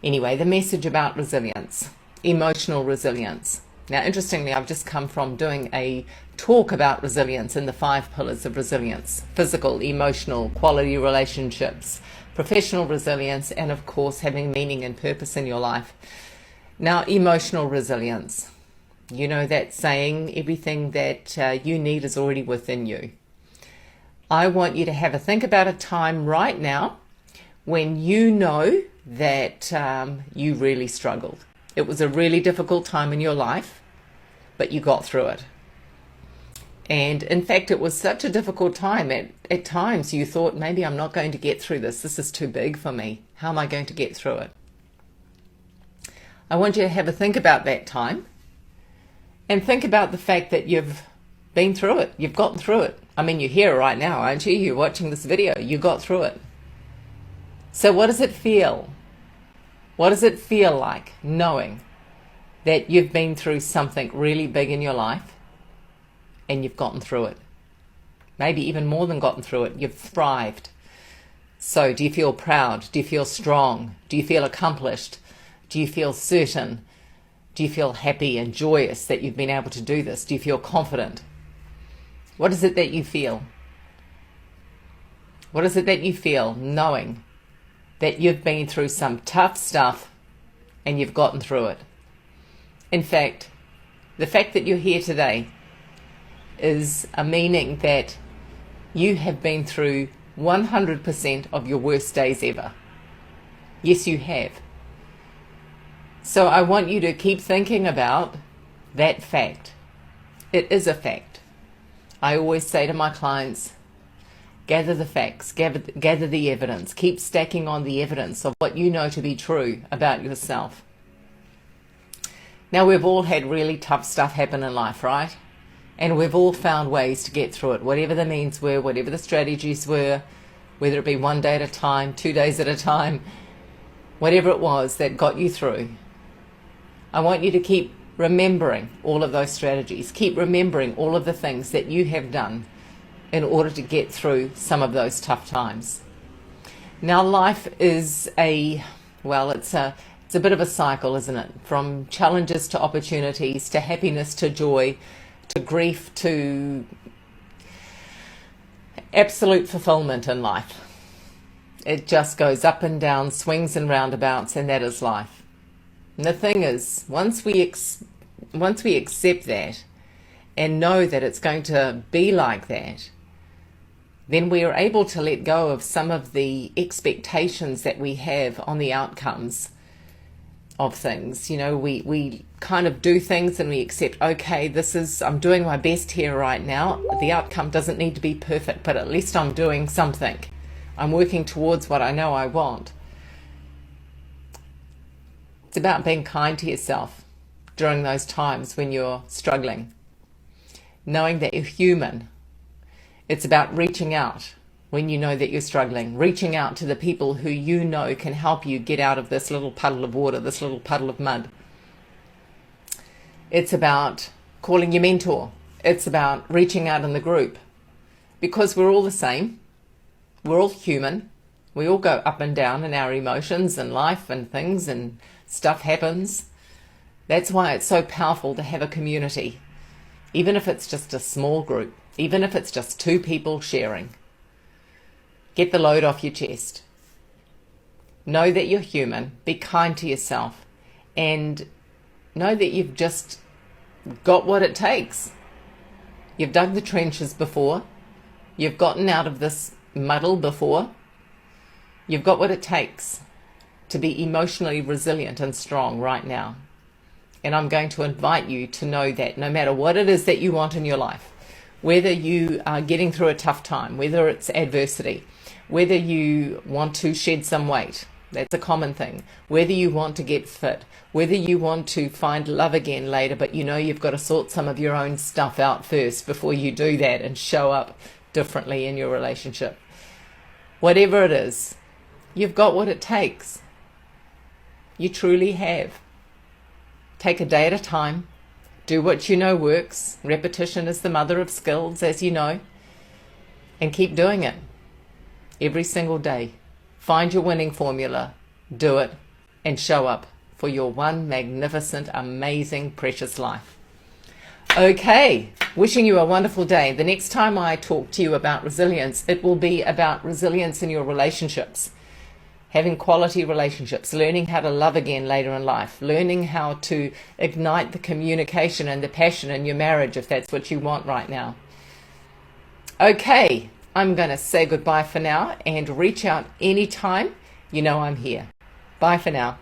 Anyway, the message about resilience, emotional resilience. Now, interestingly, I've just come from doing a talk about resilience in the 5 pillars of resilience: physical, emotional, quality relationships, professional resilience, and of course, having meaning and purpose in your life. Now, emotional resilience. You know that saying, everything that you need is already within you. I want you to have a think about a time right now when you know that you really struggled. It was a really difficult time in your life, but you got through it. And in fact, it was such a difficult time. At times you thought, maybe I'm not going to get through this. This is too big for me. How am I going to get through it? I want you to have a think about that time and think about the fact that you've been through it. You've gotten through it. I mean, you're here right now, aren't you? You're watching this video. You got through it. So what does it feel? What does it feel like knowing that you've been through something really big in your life and you've gotten through it? Maybe even more than gotten through it. You've thrived. So do you feel proud? Do you feel strong? Do you feel accomplished? Do you feel certain? Do you feel happy and joyous that you've been able to do this? Do you feel confident? What is it that you feel? What is it that you feel knowing that you've been through some tough stuff and you've gotten through it? In fact, the fact that you're here today is a meaning that you have been through 100% of your worst days ever. Yes, you have. So I want you to keep thinking about that fact. It is a fact. I always say to my clients, gather the facts, gather the evidence, keep stacking on the evidence of what you know to be true about yourself. Now, we've all had really tough stuff happen in life, right? And we've all found ways to get through it, whatever the means were, whatever the strategies were, whether it be 1 day at a time, 2 days at a time, whatever it was that got you through. I want you to keep remembering all of those strategies. Keep remembering all of the things that you have done in order to get through some of those tough times. Now, life is it's a bit of a cycle, isn't it? From challenges to opportunities, to happiness to joy, to grief, to absolute fulfillment in life. It just goes up and down, swings and roundabouts, and that is life. And the thing is, once we accept that and know that it's going to be like that, then we are able to let go of some of the expectations that we have on the outcomes of things. You know, we kind of do things and we accept, okay, I'm doing my best here right now. The outcome doesn't need to be perfect, but at least I'm doing something. I'm working towards what I know I want. It's about being kind to yourself during those times when you're struggling, knowing that you're human. It's about reaching out when you know that you're struggling, reaching out to the people who you know can help you get out of this little puddle of water, this little puddle of mud. It's about calling your mentor. It's about reaching out in the group, because we're all the same. We're all human. We all go up and down in our emotions and life and things, and stuff happens. That's why it's so powerful to have a community, even if it's just a small group, even if it's just 2 people sharing. Get the load off your chest. Know that you're human. Be kind to yourself, and know that you've just got what it takes. You've dug the trenches before. You've gotten out of this muddle before. You've got what it takes to be emotionally resilient and strong right now. And I'm going to invite you to know that no matter what it is that you want in your life, whether you are getting through a tough time, whether it's adversity, whether you want to shed some weight, that's a common thing, whether you want to get fit, whether you want to find love again later, but you know you've got to sort some of your own stuff out first before you do that and show up differently in your relationship. Whatever it is, you've got what it takes. You truly have. Take a day at a time. Do what you know works. Repetition is the mother of skills, as you know. And keep doing it. Every single day. Find your winning formula. Do it. and show up for your one magnificent, amazing, precious life. Okay, wishing you a wonderful day. The next time I talk to you about resilience, it will be about resilience in your relationships. Having quality relationships, learning how to love again later in life, learning how to ignite the communication and the passion in your marriage if that's what you want right now. Okay, I'm going to say goodbye for now and reach out anytime. You know I'm here. Bye for now.